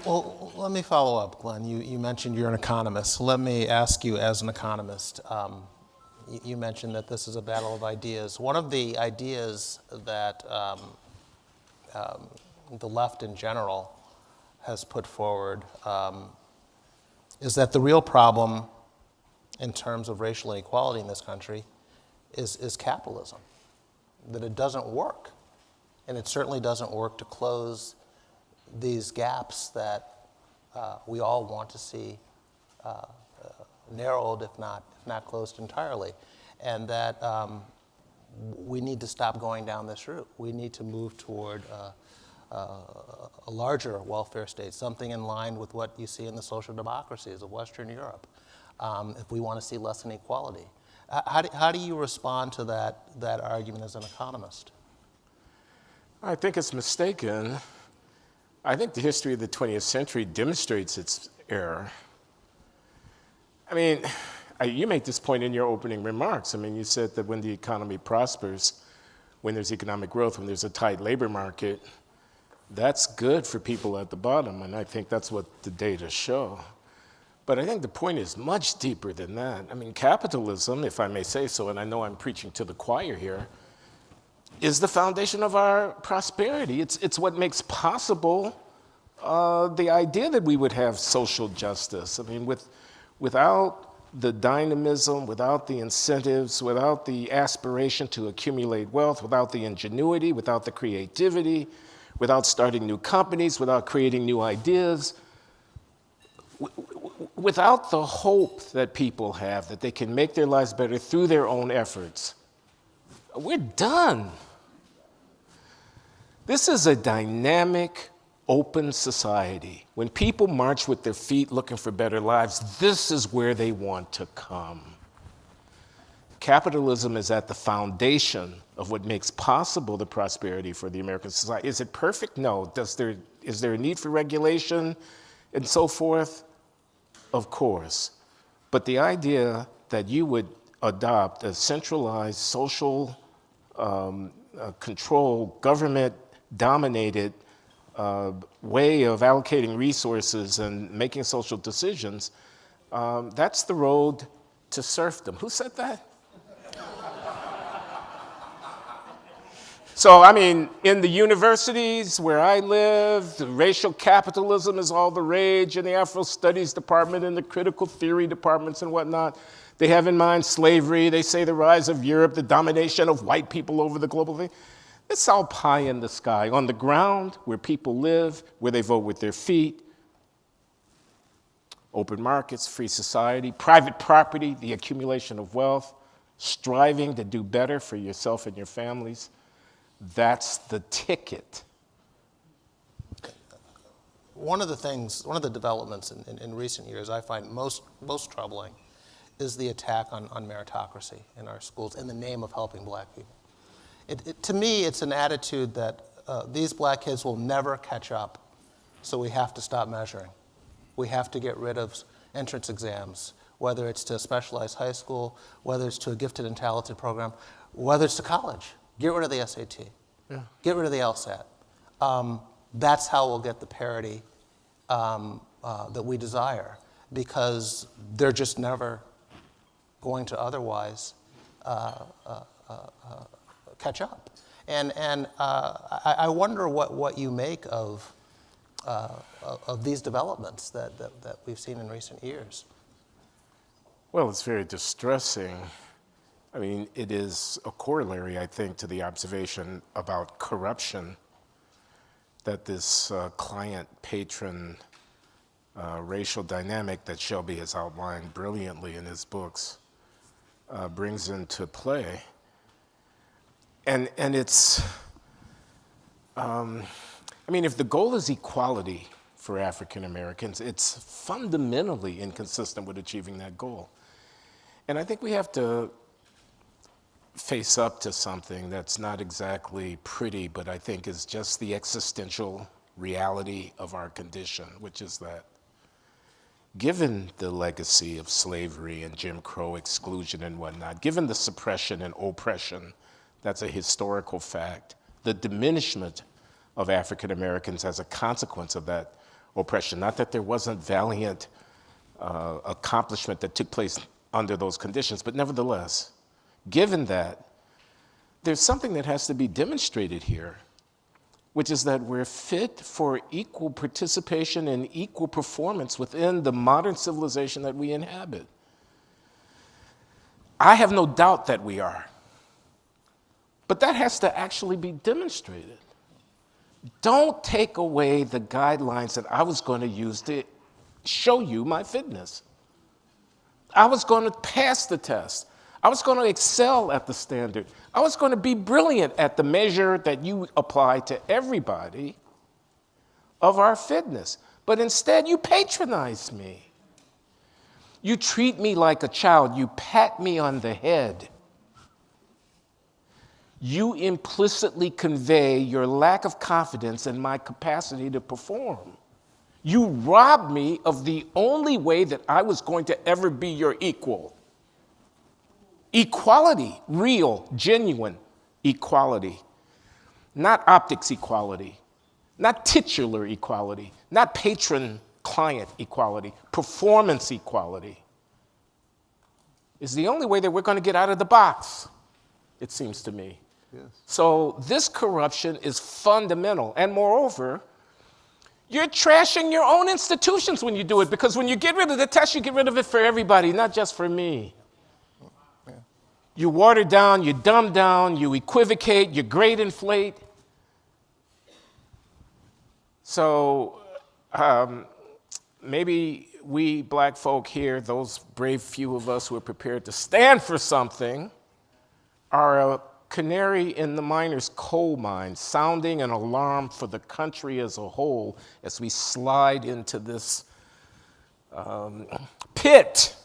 Well, let me follow up, Glenn. You mentioned you're an economist. Let me ask you as an economist, you mentioned that this is a battle of ideas. One of the ideas that the left in general has put forward is that the real problem in terms of racial inequality in this country is capitalism, that it doesn't work. And it certainly doesn't work to close these gaps that we all want to see narrowed, if not closed entirely. And that we need to stop going down this route. We need to move toward a larger welfare state, something in line with what you see in the social democracies of Western Europe, if we want to see less inequality. How do you respond to that argument as an economist? I think it's mistaken. I think the history of the 20th century demonstrates its error. I mean, you make this point in your opening remarks. I mean, you said that when the economy prospers, when there's economic growth, when there's a tight labor market, that's good for people at the bottom, and I think that's what the data show. But I think the point is much deeper than that. I mean, capitalism, if I may say so, and I know I'm preaching to the choir here, is the foundation of our prosperity. It's what makes possible the idea that we would have social justice. I mean, without the dynamism, without the incentives, without the aspiration to accumulate wealth, without the ingenuity, without the creativity, without starting new companies, without creating new ideas, without the hope that people have that they can make their lives better through their own efforts, we're done. This is a dynamic, open society. When people march with their feet looking for better lives, this is where they want to come. Capitalism is at the foundation of what makes possible the prosperity for the American society. Is it perfect? No. Is there a need for regulation and so forth? Of course. But the idea that you would adopt a centralized social control, government-dominated way of allocating resources and making social decisions, that's the road to serfdom. Who said that? So, I mean, in the universities where I live, racial capitalism is all the rage in the Afro Studies department and the critical theory departments and whatnot. They have in mind slavery. They say the rise of Europe, the domination of white people over the global thing. It's all pie in the sky. On the ground, where people live, where they vote with their feet, open markets, free society, private property, the accumulation of wealth, striving to do better for yourself and your families. That's the ticket. One of the developments in recent years I find most troubling is the attack on meritocracy in our schools in the name of helping black people. To me, it's an attitude that these black kids will never catch up, so we have to stop measuring. We have to get rid of entrance exams, whether it's to a specialized high school, whether it's to a gifted and talented program, whether it's to college. Get rid of the SAT. Yeah. Get rid of the LSAT. That's how we'll get the parity that we desire, because they're just never going to otherwise catch up. And I wonder what you make of these developments that we've seen in recent years. Well, it's very distressing. I mean, it is a corollary, I think, to the observation about corruption that this client-patron racial dynamic that Shelby has outlined brilliantly in his books brings into play. And it's, I mean, if the goal is equality for African Americans, it's fundamentally inconsistent with achieving that goal. And I think we have to face up to something that's not exactly pretty, but I think is just the existential reality of our condition, which is that given the legacy of slavery and Jim Crow exclusion and whatnot, given the suppression and oppression, that's a historical fact, the diminishment of African Americans as a consequence of that oppression. Not that there wasn't valiant accomplishment that took place under those conditions, but nevertheless, given that, there's something that has to be demonstrated here, which is that we're fit for equal participation and equal performance within the modern civilization that we inhabit. I have no doubt that we are. But that has to actually be demonstrated. Don't take away the guidelines that I was going to use to show you my fitness. I was going to pass the test. I was going to excel at the standard. I was going to be brilliant at the measure that you apply to everybody of our fitness. But instead, you patronize me. You treat me like a child. You pat me on the head. You implicitly convey your lack of confidence in my capacity to perform. You rob me of the only way that I was going to ever be your equal. Equality, real, genuine equality. Not optics equality, not titular equality, not patron-client equality, performance equality is the only way that we're going to get out of the box, it seems to me. Yes. So this corruption is fundamental. And moreover, you're trashing your own institutions when you do it, because when you get rid of the test, you get rid of it for everybody, not just for me. Yeah. You water down, you dumb down, you equivocate, you grade inflate. So maybe we black folk here, those brave few of us who are prepared to stand for something, are a canary in the miner's coal mine, sounding an alarm for the country as a whole as we slide into this pit